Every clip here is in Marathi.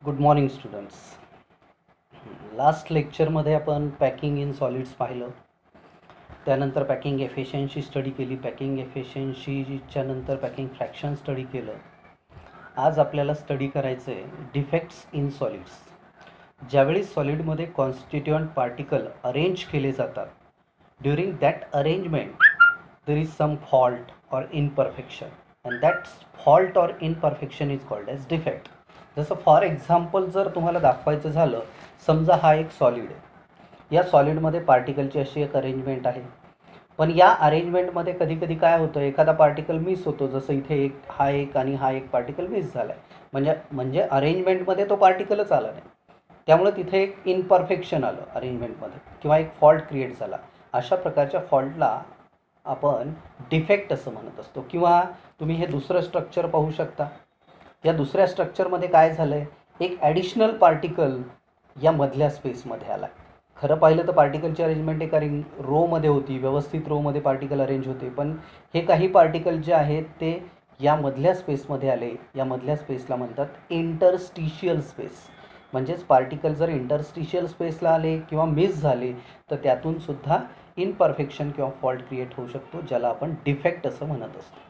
Good morning students. लास्ट लेक्चरमध्ये आपण पॅकिंग इन सॉलिड्स पाहिलं. त्यानंतर पॅकिंग एफिशियन्सी स्टडी केली. पॅकिंग एफिशियन्सीच्या नंतर पॅकिंग फ्रॅक्शन स्टडी केलं. आज आपल्याला स्टडी करायचं आहे डिफेक्ट्स इन सॉलिड्स. ज्यावेळी सॉलिडमध्ये कॉन्स्टिट्युएंट पार्टिकल अरेंज केले जातात, during that arrangement there is some fault or imperfection, and that fault or imperfection is called as defect. जसं फॉर एक्झाम्पल जर तुम्हाला दाखवायचं झालं, समजा हा एक सॉलिड आहे. या सॉलिडमध्ये पार्टिकलची अशी एक अरेंजमेंट आहे, पण या अरेंजमेंटमध्ये कधी कधी काय होतं, एखादा पार्टिकल मिस होतो. जसं इथे हा एक आणि हा एक पार्टिकल मिस झाला आहे, म्हणजे अरेंजमेंटमध्ये तो पार्टिकलच आला नाही. त्यामुळे तिथे एक इनपरफेक्शन आलं अरेंजमेंटमध्ये, किंवा एक फॉल्ट क्रिएट झाला. अशा प्रकारच्या फॉल्टला आपण डिफेक्ट असं म्हणत असतो. किंवा तुम्ही हे दुसरं स्ट्रक्चर पाहू शकता. या दुसऱ्या स्ट्रक्चरमध्ये काय झालं आहे, एक ॲडिशनल पार्टिकल या मधल्या स्पेसमध्ये आला. खरं पाहिलं तर पार्टिकलची अरेंजमेंट एका रोमध्ये होती, व्यवस्थित रोमध्ये पार्टिकल अरेंज होते, पण हे काही पार्टिकल जे आहेत ते या मधल्या स्पेसमध्ये आले. या मधल्या स्पेसला म्हणतात इंटरस्टिशियल स्पेस. म्हणजेच पार्टिकल जर इंटरस्टिशियल स्पेसला आले किंवा मिस झाले तर त्यातून सुद्धा इनपरफेक्शन किंवा फॉल्ट क्रिएट होऊ शकतो, ज्याला आपण डिफेक्ट असं म्हणत असतो.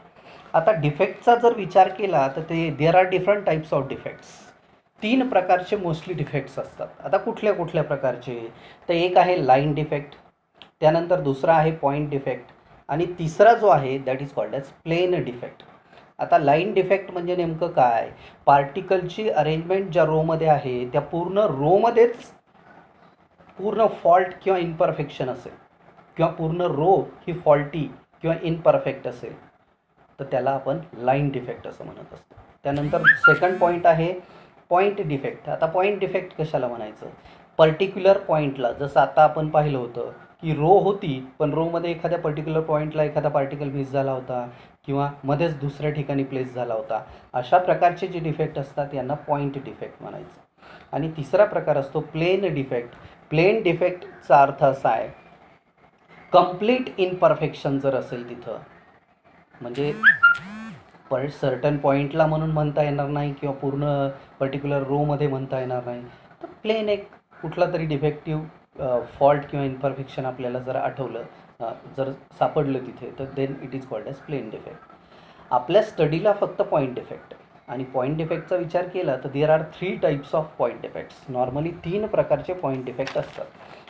आता डिफेक्टचा जर विचार केला तर there are different types of defects. 3 प्रकारचे मोस्टली डिफेक्ट्स असतात. आता कुठल्या कुठल्या प्रकारचे, तर एक आहे लाईन डिफेक्ट, त्यानंतर दुसरा आहे पॉईंट डिफेक्ट, आणि तिसरा जो आहे that is called as plane defect. आता लाईन डिफेक्ट म्हणजे नेमकं काय, पार्टिकलची अरेंजमेंट ज्या रोमध्ये आहे त्या पूर्ण रोमध्येच पूर्ण फॉल्ट किंवा इनपरफेक्शन असेल, किंवा पूर्ण रो ही फॉल्टी किंवा इनपरफेक्ट असेल, तर त्याला आपण लाईन डिफेक्ट असं म्हणत असतो. त्यानंतर सेकंड पॉईंट आहे पॉईंट डिफेक्ट. आता पॉईंट डिफेक्ट कशाला म्हणायचं, पर्टिक्युलर पॉईंटला, जसं आता आपण पाहिलं होतं की रो होती, पण रोमध्ये एखाद्या पर्टिक्युलर पॉईंटला एखादा पार्टिकल मिस झाला होता, किंवा मध्येच दुसऱ्या ठिकाणी प्लेस झाला होता. अशा प्रकारचे जे डिफेक्ट असतात यांना पॉईंट डिफेक्ट म्हणायचं. आणि तिसरा प्रकार असतो प्लेन डिफेक्ट. प्लेन डिफेक्टचा अर्थ असा आहे, कम्प्लीट इनपरफेक्शन जर असेल तिथं, म्हणजे सर्टन पॉईंटला म्हणून म्हणता येणार नाही, किंवा पूर्ण पर्टिक्युलर रोमध्ये म्हणता येणार नाही, तर प्लेन एक कुठला तरी डिफेक्टिव्ह फॉल्ट किंवा इनपरफेक्शन आपल्याला जर आठवलं, जर सापडलं तिथे, तर then it is called as plane defect. आपल्या स्टडीला फक्त पॉईंट डिफेक्ट आहे. आणि पॉईंट डिफेक्टचा विचार केला तर there are 3 types of point defects. Normally 3 प्रकारचे पॉईंट डिफेक्ट असतात.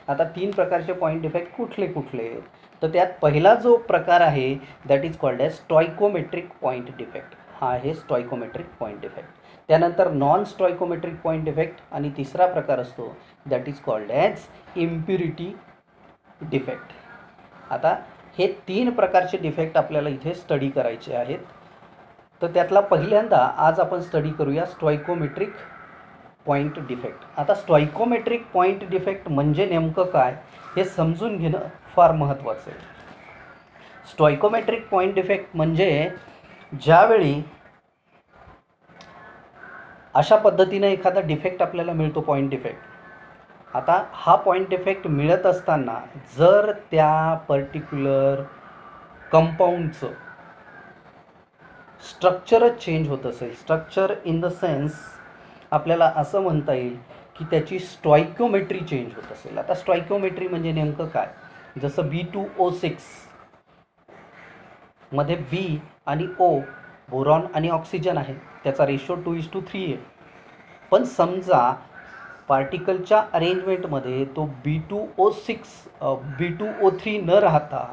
आता 3 प्रकारचे पॉईंट डिफेक्ट कुठले कुठले, तर त्यात पहिला जो प्रकार आहे that is called as stoichiometric point defect. हा आहे स्टॉयकोमेट्रिक पॉईंट डिफेक्ट. त्यानंतर नॉन स्टॉयकोमेट्रिक पॉईंट डिफेक्ट, आणि तिसरा प्रकार असतो that is called as impurity defect. आता हे 3 प्रकारचे डिफेक्ट आपल्याला इथे स्टडी करायचे आहेत. तर त्यातला पहिल्यांदा आज आपण स्टडी करूया स्टॉयकोमेट्रिक पॉईंट डिफेक्ट. आता स्टॉयकोमेट्रिक पॉईंट डिफेक्ट म्हणजे नेमकं काय हे समजून घेणं फार महत्त्वाचं आहे. स्टॉयकोमेट्रिक पॉईंट डिफेक्ट म्हणजे ज्यावेळी अशा पद्धतीने एखादा डिफेक्ट आपल्याला मिळतो, पॉईंट डिफेक्ट. आता हा पॉईंट डिफेक्ट मिळत असताना जर त्या पर्टिक्युलर कंपाऊंडचं स्ट्रक्चरच चेंज होत असेल, स्ट्रक्चर इन द सेन्स आपल्याला असं म्हणता येईल की त्याची स्टॉयकोमेट्री चेंज होत असेल. आता स्टॉयकोमेट्री म्हणजे नेमकं काय, जसं B2O6 मध्ये बी आणि ओ बोरॉन आणि ऑक्सिजन आहे, त्याचा रेशो 2:3 आहे. पण समजा पार्टिकलच्या अरेंजमेंटमध्ये तो B2O3 न राहता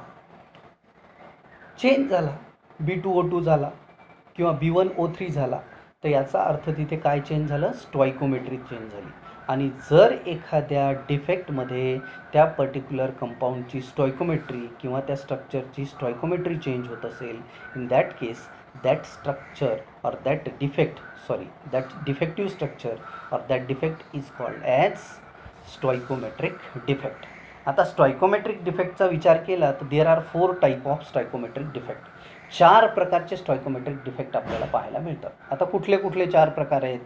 चेंज झाला, B2O2 झाला किंवा B1O3 झाला, तर याचा अर्थ तिथे काय चेंज झालं, स्टॉयकोमेट्री चेंज झाली. आणि जर एखाद्या डिफेक्टमध्ये त्या पर्टिक्युलर कंपाऊंडची स्टॉयकोमेट्री किंवा त्या स्ट्रक्चरची स्टॉयकोमेट्री चेंज होत असेल, in that case that structure or that defective structure or that defect is called as stoichiometric defect. आता स्टॉयकोमेट्रिक डिफेक्टचा विचार केला तर there are 4 type of stoichiometric defect. 4 प्रकारचे स्टॉयकोमेट्रिक डिफेक्ट आपल्याला पाहायला मिळतात. आता कुठले कुठले 4 प्रकार आहेत,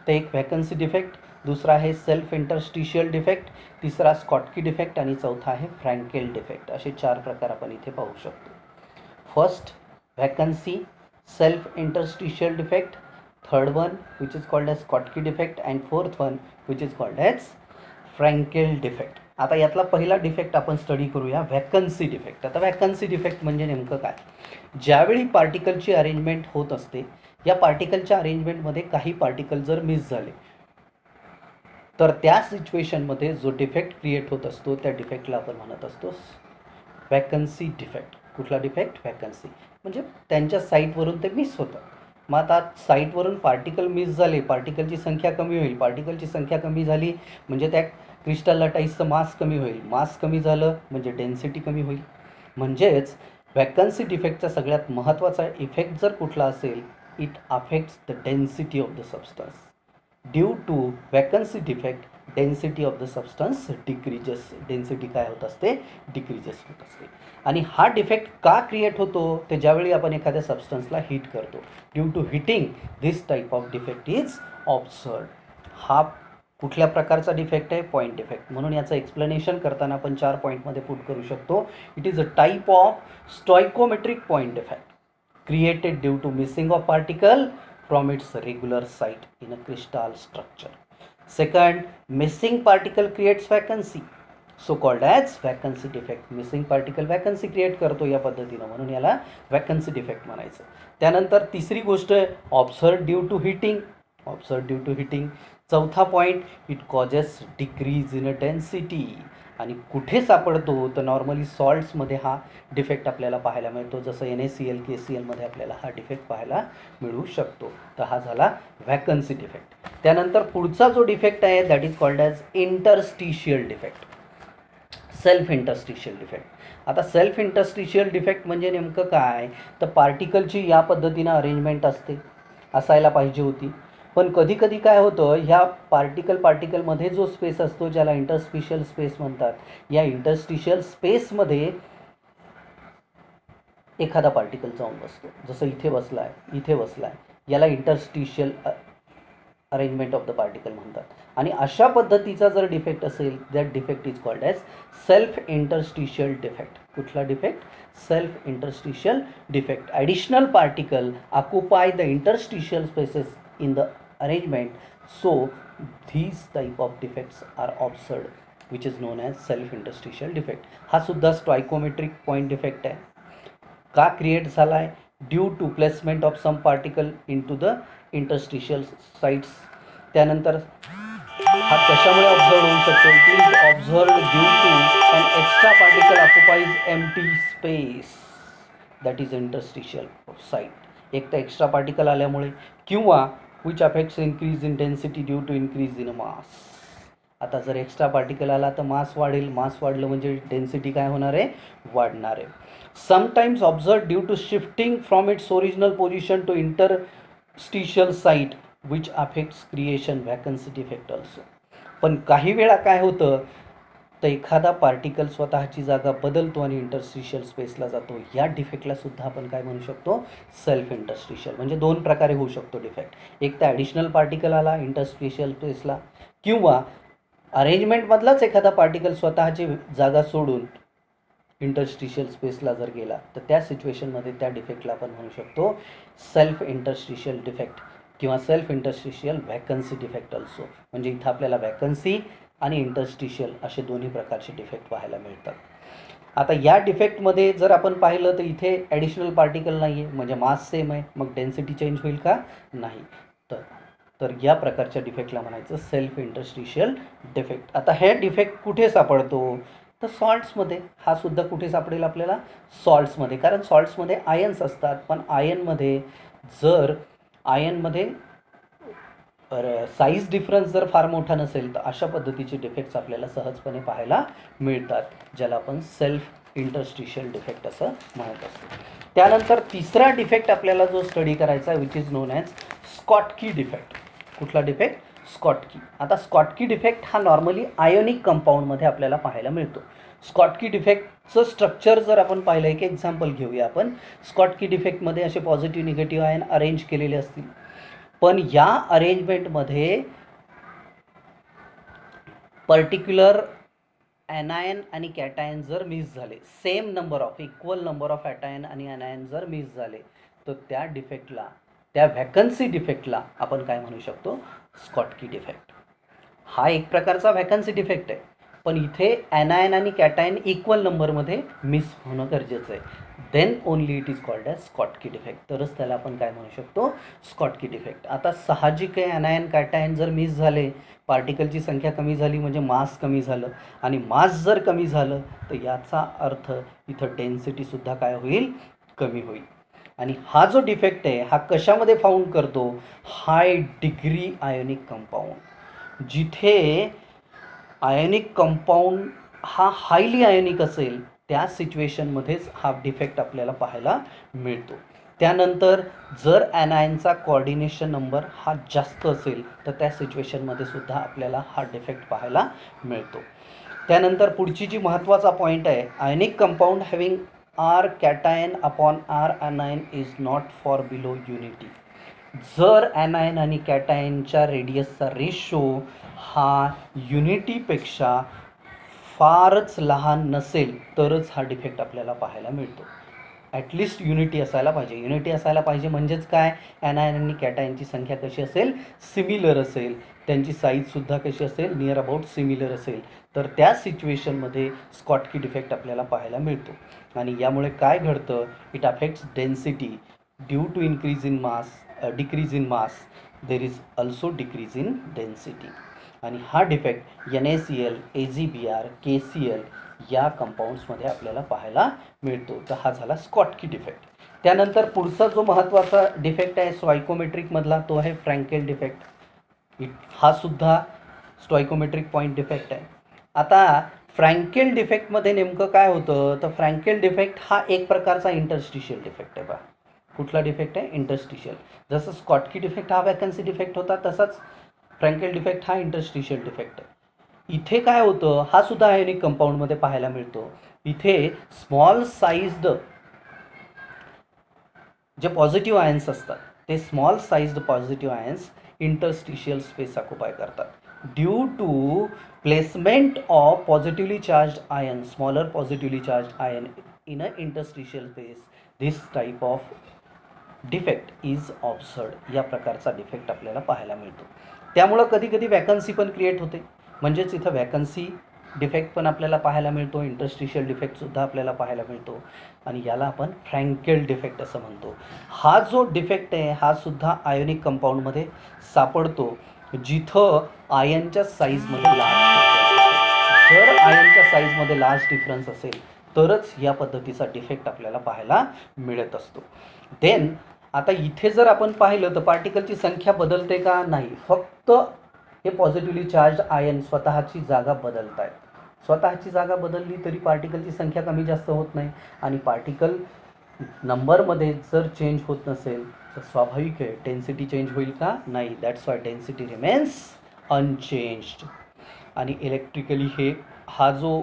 तर एक व्हॅकन्सी डिफेक्ट, दुसरा आहे सेल्फ इंटरस्टिशियल डिफेक्ट, तिसरा स्कॉटकी डिफेक्ट, आणि चौथा आहे फ्रँकेल डिफेक्ट. असे 4 प्रकार आपण इथे पाहू शकतो. First vacancy, self interstitial defect, third one which is called as Schottky defect, and fourth one which is called as Frenkel defect. आता यातला पहिला डिफेक्ट आपण स्टडी करूया, व्हॅकन्सी डिफेक्ट. आता व्हॅकन्सी डिफेक्ट म्हणजे नेमकं काय? ज्यावेळी पार्टिकलची अरेंजमेंट होत असते, या पार्टिकलच्या अरेंजमेंटमध्ये काही पार्टिकल जर मिस झाले तर त्या सिच्युएशनमध्ये जो डिफेक्ट क्रिएट होत असतो त्या डिफेक्टला आपण म्हणत असतो व्हॅकन्सी डिफेक्ट. कुठला डिफेक्ट? व्हॅकन्सी. म्हणजे त्यांच्या साईटवरून ते मिस होतं. मग आता साईटवरून पार्टिकल मिस झाले, पार्टिकलची संख्या कमी होईल. पार्टिकलची संख्या कमी झाली म्हणजे त्या क्रिस्टल लटाईजचं मास कमी होईल. मास कमी झालं म्हणजे डेन्सिटी कमी होईल. म्हणजेच व्हॅकन्सी डिफेक्टचा सगळ्यात महत्त्वाचा इफेक्ट जर कुठला असेल, it affects the density of the substance. Due to vacancy defect density of the substance decreases. Density काय होत असते? डिक्रीजेस होत असते. आणि हा डिफेक्ट का क्रिएट होतो? ते ज्यावेळी आपण एखाद्या सबस्टन्सला हीट करतो. Due to heating this type of defect is observed. हा कुठल्या प्रकारचा डिफेक्ट आहे? Point defect. म्हणून याचं एक्सप्लेनेशन करताना आपण 4 पॉईंटमध्ये पुट करू शकतो. It is a type of stoichiometric point defect created due to missing of particle from its regular site in a crystal structure. Second, missing particle creates vacancy, so called as vacancy defect. Missing particle vacancy create करतो या पद्धतीनं, म्हणून याला vacancy defect म्हणायचं. त्यानंतर तिसरी गोष्ट आहे observed due to heating. Observed due to heating. चौथा point, it causes decrease in density. आणि कुठे सापडतो? तर नॉर्मली सॉल्ट्समध्ये हा डिफेक्ट आपल्याला पाहायला मिळतो. जसं NaCl KClमध्ये आपल्याला हा डिफेक्ट पाहायला मिळू शकतो. तर हा झाला व्हॅकन्सी डिफेक्ट. त्यानंतर पुढचा जो डिफेक्ट आहे that is called as interstitial defect. Self interstitial defect. आता सेल्फ इंटरस्टिशियल डिफेक्ट म्हणजे नेमकं काय? तर पार्टिकलची या पद्धतीनं अरेंजमेंट असते, असायला पाहिजे होती. पण कधी कधी काय होतं, ह्या पार्टिकलमध्ये जो स्पेस असतो ज्याला इंटरस्टिशियल स्पेस म्हणतात, या इंटरस्टिशियल स्पेसमध्ये एखादा पार्टिकल जाऊन बसतो. जसं इथे बसला आहे, इथे बसला आहे, याला interstitial arrangement of the particle म्हणतात. आणि अशा पद्धतीचा जर डिफेक्ट असेल, that defect is called as self interstitial defect. कुठला defect? Self interstitial defect. Additional particle occupy the interstitial spaces in the arrangement, so these type of defects are observed, which is known as self interstitial defect. हा सुद्धा स्टॉइकोमेट्रिक पॉइंट डिफेक्ट आहे. का क्रिएट झाला आहे? Due to placement of some particle into the interstitial sites. त्यानंतर हा कशामुळे ऑब्झर्व होऊ शकतो? It is observed due to an extra particle occupies empty space, that is interstitial site. एक तर एक्स्ट्रा पार्टिकल आल्यामुळे, किंवा which affects increase in density due to increase in mass. आता जर एक्स्ट्रा पार्टिकल आला तर मास वाढेल. मास वाढलं म्हणजे डेन्सिटी काय होणार आहे? वाढणार आहे. Sometimes observe due to shifting from its original position to interstitial site which affects creation vacancy defect also. पण काही वेळा काय होतं, तर एखादा पार्टिकल स्वतःची जागा बदलतो आणि इंटरस्टिशियल स्पेसला जातो. या डिफेक्टला सुद्धा आपण काय म्हणू शकतो? Self interstitial. म्हणजे 2 प्रकारे होऊ शकतो डिफेक्ट. एक तर ॲडिशनल पार्टिकल आला इंटरस्टिशियल स्पेसला, किंवा अरेंजमेंटमधलाच एखादा पार्टिकल स्वतःची जागा सोडून इंटरस्टिशियल स्पेसला जर गेला, तर त्या सिच्युएशनमध्ये त्या डिफेक्टला आपण म्हणू शकतो सेल्फ इंटरस्टिशियल डिफेक्ट किंवा self interstitial vacancy defect also. म्हणजे इथं आपल्याला व्हॅकन्सी आणि इंटरस्टिशियल असे दोन्ही प्रकारचे डिफेक्ट पाहायला मिळतात. आता या डिफेक्टमध्ये जर आपण पाहिलं तर इथे ॲडिशनल पार्टिकल नाही आहे, म्हणजे मास सेम आहे, मग डेन्सिटी चेंज होईल का? नाही. तर या प्रकारच्या डिफेक्टला म्हणायचं सेल्फ इंटरस्टिशियल डिफेक्ट. आता हे डिफेक्ट कुठे सापडतो? तर सॉल्ट्समध्ये. हा सुद्धा कुठे सापडेल आपल्याला? सॉल्ट्समध्ये. कारण सॉल्ट्समध्ये आयन्स असतात, पण आयनमध्ये साईज डिफरन्स जर फार मोठा नसेल तर अशा पद्धतीचे डिफेक्ट्स आपल्याला सहजपणे पाहायला मिळतात, ज्याला आपण सेल्फ इंटरस्टिशियल डिफेक्ट असं म्हणत असतो. त्यानंतर तिसरा डिफेक्ट आपल्याला जो स्टडी करायचा आहे which is non as Schottky defect. कुठला डिफेक्ट? स्कॉटकी. आता स्कॉटकी डिफेक्ट हा नॉर्मली आयोनिक कंपाऊंडमध्ये आपल्याला पाहायला मिळतो. स्कॉटकी डिफेक्टचं स्ट्रक्चर जर आपण पाहिलं, एक एक्झाम्पल घेऊया आपण. स्कॉटकी डिफेक्टमध्ये असे पॉझिटिव्ह निगेटिव्ह आयन अरेंज केलेले असतील, पण या अरेंजमेंटमध्ये पर्टिक्युलर ॲनायन आणि कॅटायन जर मिस झाले, same number of equal number of ॲटायन आणि ॲनायन जर मिस झाले, तर त्या डिफेक्टला त्या व्हॅकन्सी डिफेक्टला आपण काय म्हणू शकतो, स्कॉटकी डिफेक्ट. हा एक प्रकारचा व्हॅकन्सी डिफेक्ट आहे, पण इथे ॲनायन आणि कॅटायन इक्वल नंबरमध्ये मिस होणं गरजेचं आहे. Then only it is called as Schottky defect. तरच त्याला आपण काय म्हणू शकतो, स्कॉटकी डिफेक्ट. आता साहजिक आहे, ॲनायन कॅटायन जर मिस झाले, पार्टिकलची संख्या कमी झाली म्हणजे मास कमी झालं, आणि मास जर कमी झालं तर याचा अर्थ इथं डेन्सिटीसुद्धा काय होईल, कमी होईल. आणि हा जो डिफेक्ट आहे हा कशामध्ये फाउंड करतो, हाय डिग्री आयोनिक कंपाऊंड. जिथे आयोनिक कंपाऊंड हा हायली आयोनिक असेल त्या सिच्युएशनमध्येच हा डिफेक्ट आपल्याला पाहायला मिळतो. त्यानंतर जर ॲनायनचा कोऑर्डिनेशन नंबर हा जास्त असेल तर त्या सिच्युएशनमध्ये सुद्धा आपल्याला हा डिफेक्ट पाहायला मिळतो. त्यानंतर पुढची जी महत्त्वाचा पॉईंट आहे, ionic compound having R cation upon R anion is not for below unity. जर ॲनायन आणि कॅटायनच्या रेडियसचा रेशो हा युनिटीपेक्षा फारच लहान नसेल तरच हा डिफेक्ट आपल्याला पाहायला मिळतो. ॲटलिस्ट युनिटी असायला पाहिजे. युनिटी असायला पाहिजे म्हणजेच काय, ॲनायन आणि कॅटायनची संख्या कशी असेल, सिमिलर असेल, त्यांची साईजसुद्धा कशी असेल, नियर अबाउट सिमिलर असेल, तर त्या सिच्युएशनमध्ये स्कॉटकी डिफेक्ट आपल्याला पाहायला मिळतो. आणि यामुळे काय घडतं, it affects density due to increase in mass, decrease in mass there is also decrease in density. आणि हा डिफेक्ट NaCl, AgBr, KCl या कंपाऊंड्समध्ये आपल्याला पाहायला मिळतो. तर हा झाला स्कॉटकी डिफेक्ट. त्यानंतर पुढचा जो महत्त्वाचा डिफेक्ट आहे स्टॉइकोमेट्रिकमधला तो आहे फ्रँकेल डिफेक्ट. हा सुद्धा स्टॉइकोमेट्रिक पॉईंट डिफेक्ट आहे. आता फ्रँकेल डिफेक्टमध्ये नेमकं काय होतं, तर फ्रँकेल डिफेक्ट हा एक प्रकारचा इंटरस्टिशियल डिफेक्ट आहे. बा कुठला डिफेक्ट आहे, इंटरस्टिशियल. जसं स्कॉटकी डिफेक्ट हा वॅकन्सी डिफेक्ट होता तसाच फ्रँकेल डिफेक्ट हा इंटरस्टिशियल डिफेक्ट आहे. इथे काय होतं, हा सुद्धा आयोनिक कंपाऊंडमध्ये पाहायला मिळतो. इथे स्मॉल साईज्ड जे पॉझिटिव्ह आयन्स असतात ते small sized positive ions interstitial space occupy करतात. Due to placement of positively charged ion, smaller positively charged ion in a interstitial space, this type of defect is observed. या प्रकारचा डिफेक्ट आपल्याला पाहायला मिळतो. त्यामुळं कधी कधी वॅकन्सी पण क्रिएट होते, म्हणजेच इथं वॅकन्सी डिफेक्ट पण आपल्याला पाहायला मिळतो, इंटरस्टिशियल डिफेक्टसुद्धा आपल्याला पाहायला मिळतो, आणि याला आपण फ्रँकेल डिफेक्ट असं म्हणतो. हा जो डिफेक्ट आहे हा सुद्धा आयोनिक कंपाऊंडमध्ये सापडतो जिथं आयनच्या साईजमध्ये लार्ज, जर आयनच्या साईजमध्ये लार्ज डिफरन्स असेल तरच या पद्धतीचा डिफेक्ट आपल्याला पाहायला मिळत असतो. देन आता इथे जर आपण पाहिलं तर पार्टिकलची संख्या बदलते का, नाही, फक्त हे पॉझिटिव्हली चार्ज आयन स्वतःची जागा बदलत आहेत. स्वतःची जागा बदलली तरी पार्टिकलची संख्या कमी जास्त होत नाही, आणि पार्टिकल नंबरमध्ये जर चेंज होत नसेल तर स्वाभाविक आहे डेन्सिटी चेंज होईल का, नाही. That's why density remains unchanged. आणि इलेक्ट्रिकली हा जो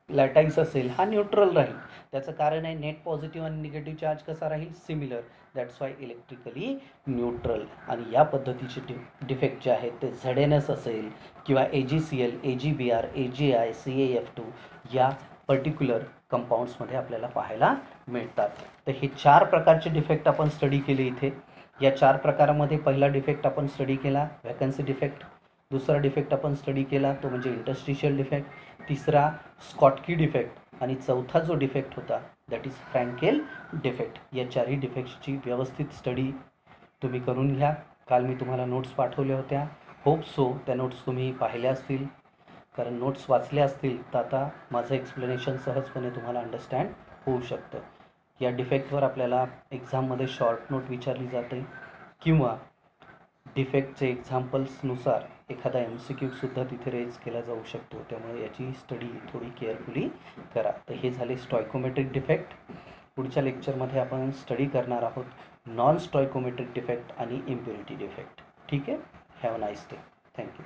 लॅटाईस असेल हा न्यूट्रल राहील. त्याचं कारण आहे नेट पॉझिटिव्ह आणि निगेटिव्ह चार्ज कसा राहील, similar. That's why electrically neutral. आणि या पद्धतीचे डिफेक्ट जे आहेत ते ZNS असेल किंवा AgCl, AgBr, AgI, CaF2 या पर्टिक्युलर कंपाऊंड्समध्ये आपल्याला पाहायला मिळतात. तर हे 4 प्रकारचे डिफेक्ट आपण स्टडी केले इथे. या 4 प्रकारामध्ये पहिला डिफेक्ट आपण स्टडी केला व्हॅकन्सी डिफेक्ट, दुसरा डिफेक्ट आपण स्टडी केला तो म्हणजे इंटरस्टिशियल डिफेक्ट, तिसरा स्कॉटकी डिफेक्ट, आणि चौथा जो डिफेक्ट होता दॅट इज फ्रँकेल डिफेक्ट. या 4ही डिफेक्ट्सची व्यवस्थित स्टडी तुम्ही करून घ्या. काल मी तुम्हाला नोट्स पाठवल्या होत्या. होप सो त्या नोट्स तुम्ही पाहिल्या असतील, कारण नोट्स वाचल्या असतील तर आता माझं एक्सप्लेनेशन सहजपणे तुम्हाला अंडरस्टँड होऊ शकतं. या डिफेक्टवर आपल्याला एक्झाममध्ये शॉर्ट नोट विचारली जाते किंवा डिफेक्टचे एक्झाम्पल्सनुसार एखादा MCQसुद्धा तिथे रेज केला जाऊ शकतो. त्यामुळे याची स्टडी थोडी केअरफुली करा. तर हे झाले स्टॉइकोमेट्रिक डिफेक्ट. पुढच्या लेक्चरमध्ये आपण स्टडी करणार आहोत नॉन स्टॉइकोमेट्रिक डिफेक्ट आणि इम्प्युरिटी डिफेक्ट. ठीक आहे. Have a nice day. Thank you.